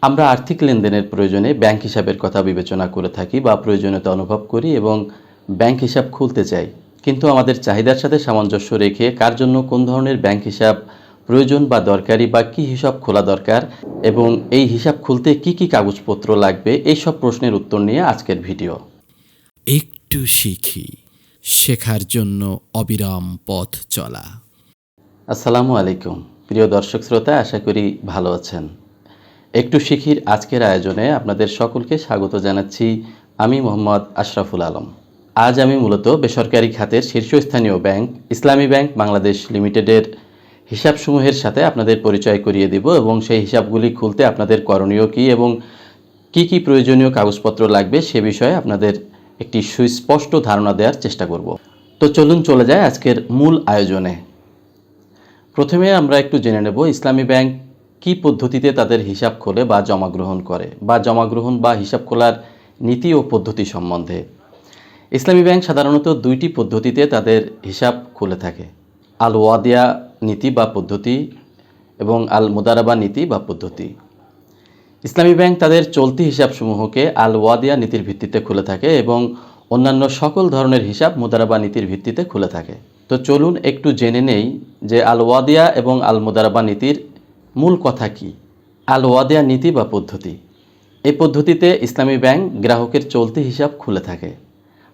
আমরা আর্থিক লেনদেনের প্রয়োজনে ব্যাংক হিসাবের কথা বিবেচনা করে থাকি বা প্রয়োজনীয়তা অনুভব করি এবং ব্যাংক হিসাব খুলতে চাই। কিন্তু আমাদের চাহিদার সাথে সামঞ্জস্য রেখে কার জন্য কোন ধরনের ব্যাংক হিসাব প্রয়োজন বা দরকারি বা কী হিসাব খোলা দরকার এবং এই হিসাব খুলতে কি কি কাগজপত্র লাগবে, এই সব প্রশ্নের উত্তর নিয়ে আজকের ভিডিও। একটু শিখি, শেখার জন্য অবিরাম পথ চলা। আসসালামু আলাইকুম প্রিয় দর্শক শ্রোতা, আশা করি ভালো আছেন। একটু শিখির আজকের আয়োজনে আপনাদের সকলকে স্বাগত জানাচ্ছি। আমি মোহাম্মদ আশরাফুল আলম। আজ আমি মূলত বেসরকারি খাতের শীর্ষস্থানীয় ব্যাংক ইসলামী ব্যাংক বাংলাদেশ লিমিটেডের হিসাবসমূহের সাথে আপনাদের পরিচয় করিয়ে দেব এবং সেই হিসাবগুলি খুলতে আপনাদের করণীয় কী এবং কি কি প্রয়োজনীয় কাগজপত্র লাগবে সে বিষয়ে আপনাদের একটি সুস্পষ্ট ধারণা দেওয়ার চেষ্টা করব। তো চলুন চলে যায় আজকের মূল আয়োজনে। প্রথমে আমরা একটু জেনে নেব ইসলামী ব্যাংক কি পদ্ধতিতে তাদের হিসাব খোলে বা জমা গ্রহণ করে, বা জমা গ্রহণ বা হিসাব খোলার নীতি ও পদ্ধতি সম্বন্ধে। ইসলামী ব্যাংক সাধারণত দুইটি পদ্ধতিতে তাদের হিসাব খুলে থাকে: আল ওয়াদিয়া নীতি বা পদ্ধতি এবং আল মুদারাবা নীতি বা পদ্ধতি। ইসলামী ব্যাংক তাদের চলতি হিসাবসমূহকে আল ওয়াদিয়া নীতির ভিত্তিতে খুলে থাকে এবং অন্যান্য সকল ধরনের হিসাব মুদারাবা নীতির ভিত্তিতে খুলে থাকে। তো চলুন একটু জেনে নেই যে আল ওয়াদিয়া এবং আল মুদারাবা নীতির মূল কথা কি। আল ওয়াদিয়া নীতি বা পদ্ধতি, এই পদ্ধতিতে ইসলামী ব্যাংক গ্রাহকের চলতি হিসাব খুলে থাকে।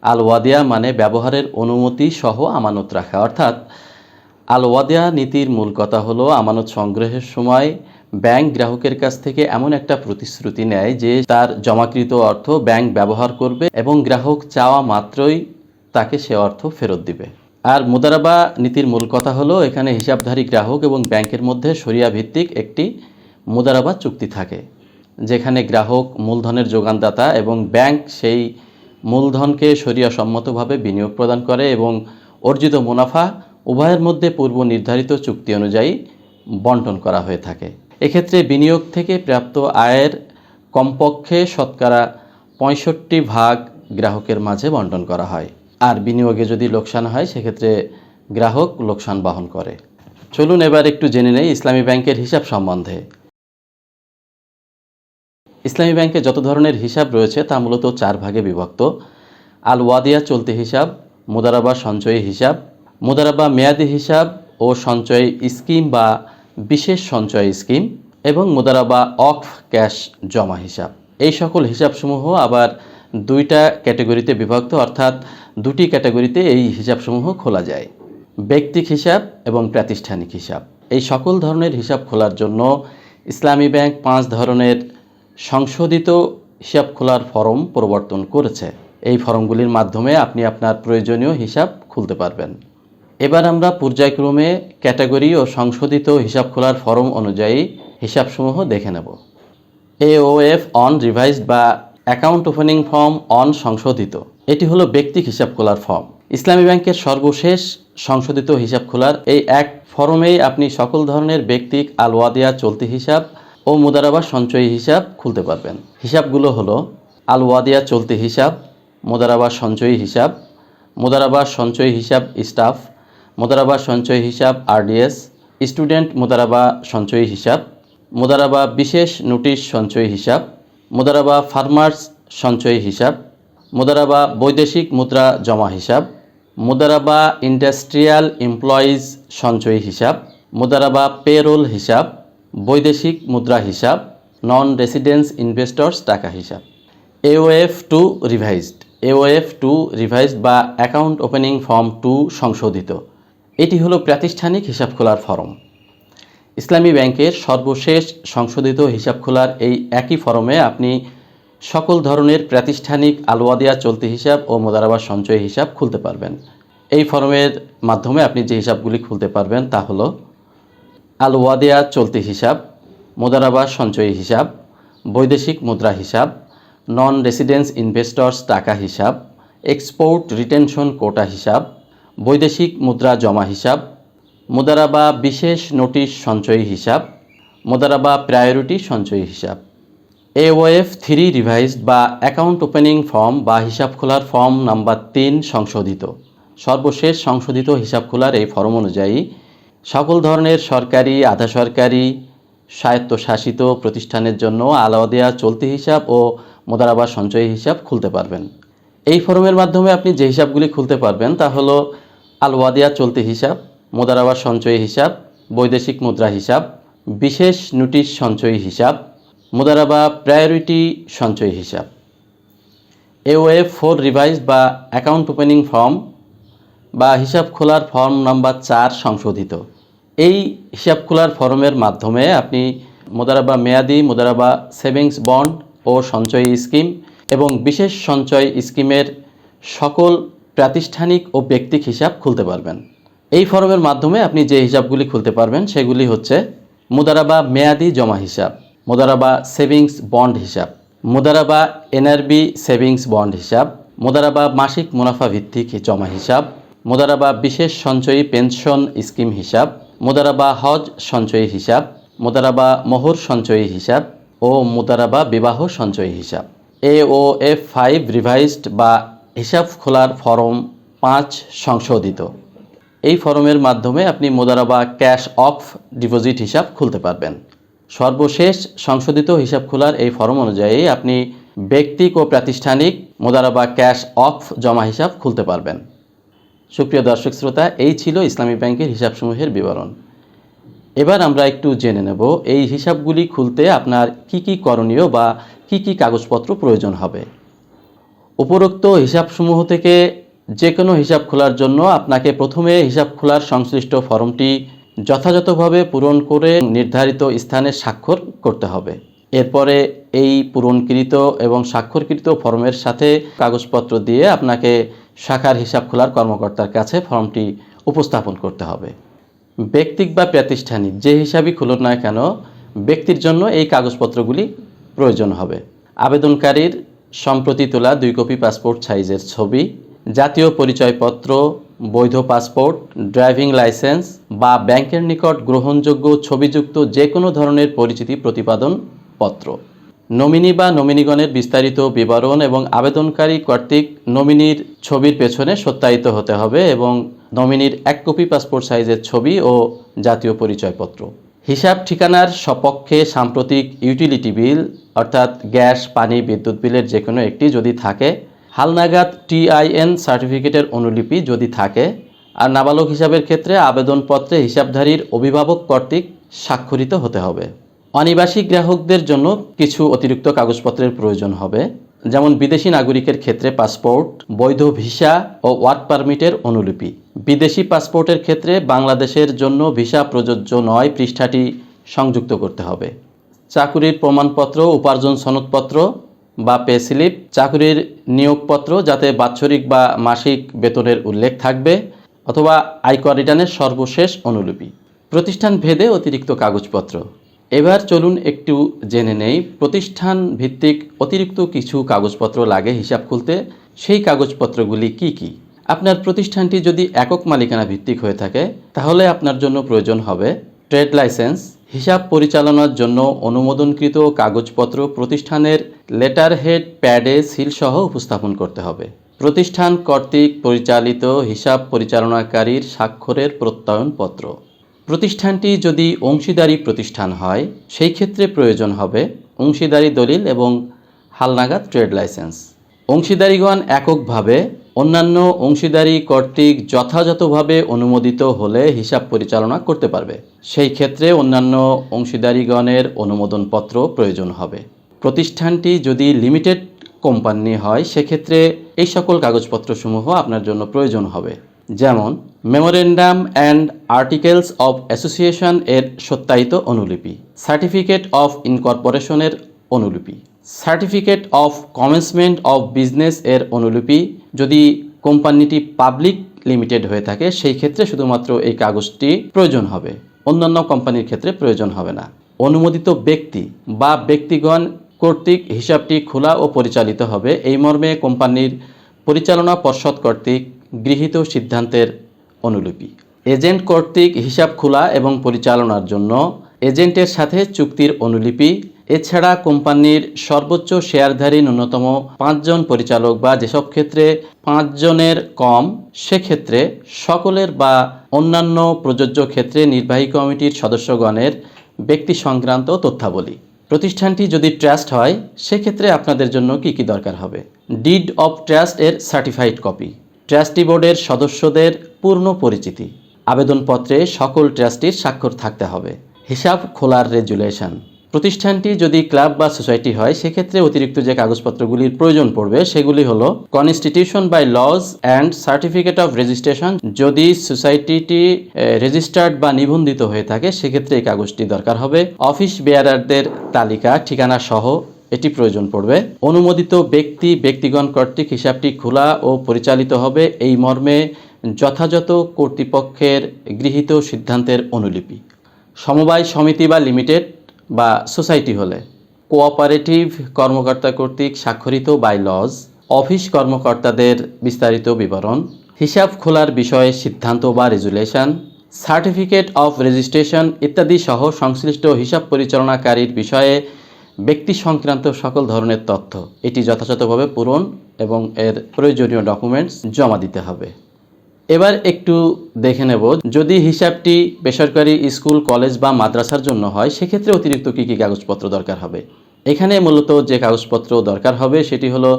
আল ওয়াদিয়া মানে ব্যবহারের অনুমতি সহ আমানত রাখা, অর্থাৎ আল ওয়াদিয়া নীতির মূল কথা হলো আমানত সংগ্রহের সময় ব্যাংক গ্রাহকের কাছ থেকে এমন একটা প্রতিশ্রুতি নেয় যে তার জমাকৃত অর্থ ব্যাংক ব্যবহার করবে এবং গ্রাহক চাওয়া মাত্রই তাকে সে অর্থ ফেরত দিবে। আর মুদারাবা নীতির মূল কথা হলো এখানে হিসাবধারী গ্রাহক এবং ব্যাংকের মধ্যে শরিয়া ভিত্তিক একটি মুদারাবা চুক্তি থাকে, যেখানে গ্রাহক মূলধনের যোগানদাতা এবং ব্যাংক সেই মূলধনকে শরিয়া সম্মতভাবে বিনিয়োগ প্রদান করে এবং অর্জিত মুনাফা উভয়ের মধ্যে পূর্ব নির্ধারিত চুক্তি অনুযায়ী বন্টন করা হয়ে থাকে। এক্ষেত্রে বিনিয়োগ থেকে প্রাপ্ত আয়ের কমপক্ষে শতকরা 65% গ্রাহকের মাঝে বন্টন করা হয়, আর বিনিয়োগে যদি লোকসান হয় সেক্ষেত্রে গ্রাহক লোকসান বহন করে। চলুন এবার একটু জেনে নেই ইসলামী ব্যাংকের হিসাব সম্বন্ধে। ইসলামী ব্যাংকে যত ধরনের হিসাব রয়েছে তা মূলত 4 ভাগে বিভক্ত: আল ওয়াদিয়া চলতি হিসাব, মুদারাবা সঞ্চয়ী হিসাব, মুদারাবা মেয়াদি হিসাব ও সঞ্চয় স্কিম বা বিশেষ সঞ্চয় স্কিম, এবং মুদারাবা অফ ক্যাশ জমা হিসাব। এই সকল হিসাবসমূহ আবার 2টা ক্যাটাগরিতে বিভক্ত, অর্থাৎ 2টি ক্যাটাগরিতে এই হিসাবসমূহ খোলা যায়: ব্যক্তিক হিসাব এবং প্রাতিষ্ঠানিক হিসাব। এই সকল ধরনের হিসাব খোলার জন্য ইসলামী ব্যাংক 5 ধরনের সংশোধিত হিসাব খোলার ফরম প্রবর্তন করেছে। এই ফরমগুলির মাধ্যমে আপনি আপনার প্রয়োজনীয় হিসাব খুলতে পারবেন। এবার আমরা পর্যায়ক্রমে ক্যাটাগরি ও সংশোধিত হিসাব খোলার ফরম অনুযায়ী হিসাবসমূহ দেখে নেব। AOF অন রিভাইজড বা অ্যাকাউন্ট ওপেনিং ফর্ম অন সংশোধিত, এটি হলো ব্যক্তিক হিসাব খোলার ফর্ম। ইসলামী ব্যাংকের সর্বশেষ সংশোধিত হিসাব খোলার এই এক ফরমেই আপনি সকল ধরনের ব্যক্তিক আল ওয়াদিয়া চলতি হিসাব ও মুদারাবা সঞ্চয়ী হিসাব খুলতে পারবেন। হিসাবগুলো হলো আল ওয়াদিয়া চলতি হিসাব, মুদারাবা সঞ্চয়ী হিসাব, মুদারাবা সঞ্চয়ী হিসাব স্টাফ, মুদারাবা সঞ্চয়ী হিসাব RDS, স্টুডেন্ট মুদারাবা সঞ্চয়ী হিসাব, মুদারাবা বিশেষ নোটিশ সঞ্চয়ী হিসাব, মুদারাবা ফার্মার্স সঞ্চয়ী হিসাব, মুদারাবা বৈদেশিক মুদ্রা জমা হিসাব, মুদারাবা ইন্ডাস্ট্রিয়াল এমপ্লয়িজ সঞ্চয়ী হিসাব, মুদারাবা পেরোল হিসাব, বৈদেশিক মুদ্রা হিসাব, নন রেসিডেন্স ইনভেস্টর্স টাকা হিসাব। AOF 2 রিভাইজড, AOF 2 রিভাইজড বা অ্যাকাউন্ট ওপেনিং ফর্ম 2 সংশোধিত, এটি হলো প্রাতিষ্ঠানিক হিসাব খোলার ফরম। ইসলামী ব্যাংকের সর্বশেষ সংশোধিত হিসাব খোলার এই একই ফরমে আপনি সকল ধরনের প্রাতিষ্ঠানিক আল ওয়াদিয়া চলতি হিসাব ও মুদারাবা সঞ্চয়ী হিসাব খুলতে পারবেন। এই ফরমের মাধ্যমে আপনি যে হিসাবগুলি খুলতে পারবেন তা হলো আল ওয়াদিয়া চলতি হিসাব, মুদারাবা সঞ্চয়ী হিসাব, বৈদেশিক মুদ্রা হিসাব, নন রেসিডেন্স ইনভেস্টর্স টাকা হিসাব, এক্সপোর্ট রিটেনশন কোটা হিসাব, বৈদেশিক মুদ্রা জমা হিসাব, মুদারাবা বিশেষ নোটিশ সঞ্চয়ী হিসাব, মুদারাবা প্রায়োরিটি সঞ্চয়ী হিসাব। AOF 3 রিভাইজড বা অ্যাকাউন্ট ওপেনিং ফর্ম বা হিসাব খোলার ফর্ম নাম্বার 3 সংশোধিত। সর্বশেষ সংশোধিত হিসাব খোলার এই ফর্ম অনুযায়ী সকল ধরনের সরকারি, আধা সরকারি, স্বায়ত্তশাসিত প্রতিষ্ঠানের জন্য আল ওয়াদিয়া চলতি হিসাব ও মুদারাবা সঞ্চয়ী হিসাব খুলতে পারবেন। এই ফরমের মাধ্যমে আপনি যে হিসাবগুলি খুলতে পারবেন তা হলো আল ওয়াদিয়া চলতি হিসাব, মুদারাবা সঞ্চয়ী হিসাব, বৈদেশিক মুদ্রা হিসাব, বিশেষ নোটিশ সঞ্চয়ী হিসাব, মুদারাবা প্রায়োরিটি সঞ্চয়ী হিসাব। AOF 4 রিভাইজ বা অ্যাকাউন্ট ওপেনিং ফর্ম বা হিসাব খোলার ফর্ম নাম্বার 4 সংশোধিত। এই হিসাব খোলার ফর্মের মাধ্যমে আপনি মুদারাবা মেয়াদি, মুদারাবা সেভিংস বন্ড ও সঞ্চয়ী স্কিম এবং বিশেষ সঞ্চয় স্কিমের সকল প্রাতিষ্ঠানিক ও ব্যক্তিক হিসাব খুলতে পারবেন। এই ফর্মের মাধ্যমে আপনি যে হিসাবগুলি খুলতে পারবেন সেগুলি হচ্ছে মুদারাবা মেয়াদি জমা হিসাব, মুদারাবা সেভিংস বন্ড হিসাব, মুদারাবা NRB সেভিংস বন্ড হিসাব, মুদারাবা মাসিক মুনাফা ভিত্তিক জমা হিসাব, মুদারাবা বিশেষ সঞ্চয়ী পেনশন স্কিম হিসাব, মুদারাবা হজ সঞ্চয়ী হিসাব, মুদারাবা মোহর সঞ্চয়ী হিসাব ও মুদারাবা বিবাহ সঞ্চয়ী হিসাব। AOF 5 রিভাইজড বা হিসাব খোলার ফরম 5 সংশোধিত। এই ফরমের মাধ্যমে আপনি মুদারাবা ক্যাশ অফ ডিপোজিট হিসাব খুলতে পারবেন। সর্বশেষ সংশোধিত হিসাব খোলার এই ফরম অনুযায়ী আপনি ব্যক্তিক ও প্রাতিষ্ঠানিক মুদারাবা ক্যাশ অফ জমা হিসাব খুলতে পারবেন। সুপ্রিয় দর্শক শ্রোতা, এই ছিল ইসলামী ব্যাংকের হিসাবসমূহের বিবরণ। এবার আমরা একটু জেনে নেব এই হিসাবগুলি খুলতে আপনার কি করণীয় বা কি কাগজপত্র প্রয়োজন হবে। উপরোক্ত হিসাবসমূহ থেকে যে কোনো হিসাব খোলার জন্য আপনাকে প্রথমে হিসাব খোলার সংশ্লিষ্ট ফর্মটি যথাযথভাবে পূরণ করে নির্ধারিত স্থানে স্বাক্ষর করতে হবে। এরপরে এই পূরণকৃত এবং স্বাক্ষরকৃত ফর্মের সাথে কাগজপত্র দিয়ে আপনাকে শাখার হিসাব খোলার কর্মকর্তার কাছে ফর্মটি উপস্থাপন করতে হবে। ব্যক্তিক বা প্রাতিষ্ঠানিক যে হিসাবই খুলুন না কেন, ব্যক্তির জন্য এই কাগজপত্রগুলি প্রয়োজন হবে। আবেদনকারীর সম্প্রতি তোলা 2 কপি পাসপোর্ট সাইজের ছবি, জাতীয় পরিচয়পত্র, বৈধ পাসপোর্ট, ড্রাইভিং লাইসেন্স বা ব্যাংকের নিকট গ্রহণযোগ্য ছবিযুক্ত যে কোনো ধরনের পরিচিতি প্রতিপাদন পত্র, নমিনি বা নমিনিগণের বিস্তারিত বিবরণ এবং আবেদনকারী কর্তৃক নমিনির ছবির পেছনে সত্যায়িত হতে হবে এবং নমিনির 1 কপি পাসপোর্ট সাইজের ছবি ও জাতীয় পরিচয়পত্র। হিসাব ঠিকানার সপক্ষে সাম্প্রতিক ইউটিলিটি বিল অর্থাৎ গ্যাস, পানি, বিদ্যুৎ বিলের যে কোনো একটি যদি থাকে, হালনাগাদ TIN সার্টিফিকেটের অনুলিপি যদি থাকে, আর নাবালক হিসাবের ক্ষেত্রে আবেদনপত্রে হিসাবধারীর অভিভাবক কর্তৃক স্বাক্ষরিত হতে হবে। অনিবাসী গ্রাহকদের জন্য কিছু অতিরিক্ত কাগজপত্রের প্রয়োজন হবে, যেমন বিদেশি নাগরিকের ক্ষেত্রে পাসপোর্ট, বৈধ ভিসা ও ওয়ার্ক পারমিটের অনুলিপি। বিদেশি পাসপোর্টের ক্ষেত্রে বাংলাদেশের জন্য ভিসা প্রযোজ্য নয় পৃষ্ঠাটি সংযুক্ত করতে হবে। চাকুরির প্রমাণপত্র, উপার্জন সনদপত্র বা পে স্লিপ, চাকুরির নিয়োগপত্র যাতে বাৎসরিক বা মাসিক বেতনের উল্লেখ থাকবে, অথবা আয়কর রিটার্নের সর্বশেষ অনুলিপি। প্রতিষ্ঠান ভেদে অতিরিক্ত কাগজপত্র। এবার চলুন একটু জেনে নেই প্রতিষ্ঠান ভিত্তিক অতিরিক্ত কিছু কাগজপত্র লাগে হিসাব খুলতে। সেই কাগজপত্রগুলি কি? আপনার প্রতিষ্ঠানটি যদি একক মালিকানা ভিত্তিক হয়ে থাকে তাহলে আপনার জন্য প্রয়োজন হবে ট্রেড লাইসেন্স, হিসাব পরিচালনার জন্য অনুমোদনকৃত কাগজপত্র প্রতিষ্ঠানের লেটার হেড প্যাডে সিল সহ উপস্থাপন করতে হবে। প্রতিষ্ঠান কর্তৃক পরিচালিত হিসাব পরিচালনাকারীর স্বাক্ষরের প্রত্যয়নপত্র। প্রতিষ্ঠানটি যদি অংশীদারি প্রতিষ্ঠান হয় সেই ক্ষেত্রে প্রয়োজন হবে অংশীদারি দলিল এবং হালনাগাদ ট্রেড লাইসেন্স। অংশীদারিগণ এককভাবে অন্যান্য অংশীদারি কর্তৃক যথাযথভাবে অনুমোদিত হলে হিসাব পরিচালনা করতে পারবে। সেই ক্ষেত্রে অন্যান্য অংশীদারিগণের অনুমোদনপত্র প্রয়োজন হবে। প্রতিষ্ঠানটি যদি লিমিটেড কোম্পানি হয় সেক্ষেত্রে এই সকল কাগজপত্রসমূহ আপনার জন্য প্রয়োজন হবে, যেমন memorandum and articles of association এর সত্যায়িত অনুলিপি, সার্টিফিকেট অফ ইনকর্পোরেশনের অনুলিপি, certificate of commencement of business এর অনুলিপি। যদি কোম্পানিটি পাবলিক লিমিটেড হয়ে থাকে সেই ক্ষেত্রে শুধুমাত্র এই কাগজটি প্রয়োজন হবে, অন্যান্য কোম্পানির ক্ষেত্রে প্রয়োজন হবে না। অনুমোদিত ব্যক্তি বা ব্যক্তিগণ কর্তৃক হিসাবটি খোলা ও পরিচালিত হবে এই মর্মে কোম্পানির পরিচালনা পর্ষদ কর্তৃক গৃহীত সিদ্ধান্তের অনুলিপি। এজেন্ট কর্তৃক হিসাব খোলা এবং পরিচালনার জন্য এজেন্টের সাথে চুক্তির অনুলিপি। এছাড়া কোম্পানির সর্বোচ্চ শেয়ারধারী ন্যূনতম 5 জন পরিচালক বা যেসব ক্ষেত্রে 5 জনের কম সেক্ষেত্রে সকলের বা অন্যান্য প্রযোজ্য ক্ষেত্রে নির্বাহী কমিটির সদস্যগণের ব্যক্তি সংক্রান্ত তথ্যাবলী। প্রতিষ্ঠানটি যদি ট্রাস্ট হয় সেক্ষেত্রে আপনাদের জন্য কি কি দরকার হবে? ডিড অফ ট্রাস্ট এর সার্টিফাইড কপি, ট্রাস্টি বোর্ডের সদস্যদের পূর্ণ পরিচিতি, আবেদনপত্রে সকল ট্রাস্টির স্বাক্ষর থাকতে হবে, হিসাব খোলার রেজুলেশন। প্রতিষ্ঠানটি যদি ক্লাব বা সোসাইটি হয় সেক্ষেত্রে অতিরিক্ত যে কাগজপত্রগুলির প্রয়োজন পড়বে সেগুলি হলো constitution bylaws and certificate of registration. যদি সোসাইটিটি রেজিস্টার্ড বা নিবন্ধিত হয়ে থাকে সেক্ষেত্রে এই কাগজটি দরকার হবে। অফিস বেয়ারারদের তালিকা, ঠিকানা সহ এটি প্রয়োজন পড়বে। অনুমোদিত ব্যক্তিগণ কর্তৃক হিসাবটি খোলা ও পরিচালিত হবে এই মর্মে যথাযথ কর্তৃপক্ষের গৃহীত সিদ্ধান্তের অনুলিপি। সমবায় সমিতি বা লিমিটেড বা সোসাইটি হলে কোঅপারেটিভ কর্মকর্তা কর্তৃক স্বাক্ষরিত বাই লজ, অফিস কর্মকর্তাদের বিস্তারিত বিবরণ, হিসাব খোলার বিষয়ে সিদ্ধান্ত বা রেজুলেশন, সার্টিফিকেট অফ রেজিস্ট্রেশন ইত্যাদি সহ সংশ্লিষ্ট হিসাব পরিচালনাকারীর বিষয়ে ব্যক্তি সংক্রান্ত সকল ধরনের তথ্য এটি যথাযথভাবে পূরণ এবং এর প্রয়োজনীয় ডকুমেন্টস জমা দিতে হবে। এবার একটু দেখে নেব, যদি হিসাবটি বেসরকারি স্কুল, কলেজ বা মাদ্রাসার জন্য হয় সেক্ষেত্রে অতিরিক্ত কী কী কাগজপত্র দরকার হবে। এখানে মূলত যে কাগজপত্র দরকার হবে সেটি হলো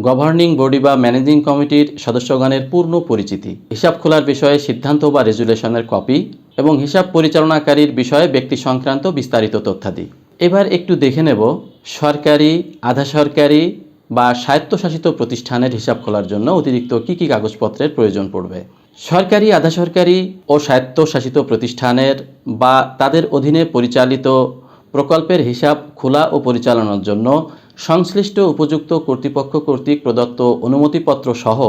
গভর্নিং বডি বা ম্যানেজিং কমিটির সদস্যগণের পূর্ণ পরিচিতি, হিসাব খোলার বিষয়ে সিদ্ধান্ত বা রেজুলেশনের কপি এবং হিসাব পরিচালনাকারীর বিষয়ে ব্যক্তি সংক্রান্ত বিস্তারিত তথ্যাদি। এবার একটু দেখে নেব সরকারি, আধা সরকারি বা স্বায়ত্তশাসিত প্রতিষ্ঠানের হিসাব খোলার জন্য অতিরিক্ত কী কী কাগজপত্রের প্রয়োজন পড়বে। সরকারি, আধা সরকারি ও স্বায়ত্তশাসিত প্রতিষ্ঠানের বা তাদের অধীনে পরিচালিত প্রকল্পের হিসাব খোলা ও পরিচালনার জন্য সংশ্লিষ্ট উপযুক্ত কর্তৃপক্ষ কর্তৃক প্রদত্ত অনুমতিপত্র সহ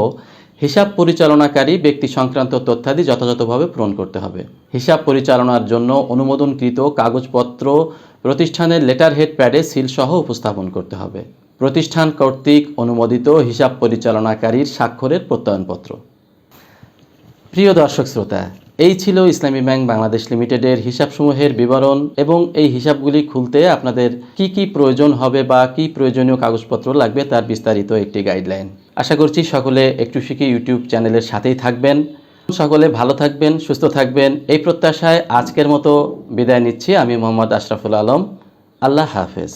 হিসাব পরিচালনাকারী ব্যক্তি সংক্রান্ত তথ্যাদি যথাযথভাবে পূরণ করতে হবে। হিসাব পরিচালনার জন্য অনুমোদনকৃত কাগজপত্র প্রতিষ্ঠানের লেটার হেড প্যাডে সিল সহ উপস্থাপন করতে হবে। প্রতিষ্ঠান কর্তৃক অনুমোদিত হিসাব পরিচালনাকারীর স্বাক্ষরের প্রত্যয়নপত্র। প্রিয় দর্শক শ্রোতা, এই ছিল ইসলামী ব্যাংক বাংলাদেশ লিমিটেডের হিসাবসমূহের বিবরণ এবং এই হিসাবগুলি খুলতে আপনাদের কি কি প্রয়োজন হবে বা কি প্রয়োজনীয় কাগজপত্র লাগবে তার বিস্তারিত একটি গাইডলাইন। আশা করছি সকলে একটু শিখি ইউটিউব চ্যানেলের সাথেই থাকবেন। সকলে ভালো থাকবেন, সুস্থ থাকবেন এই প্রত্যাশায় আজকের মতো বিদায় নিচ্ছি। আমি মোহাম্মদ আশরাফুল আলম। আল্লাহ হাফেজ।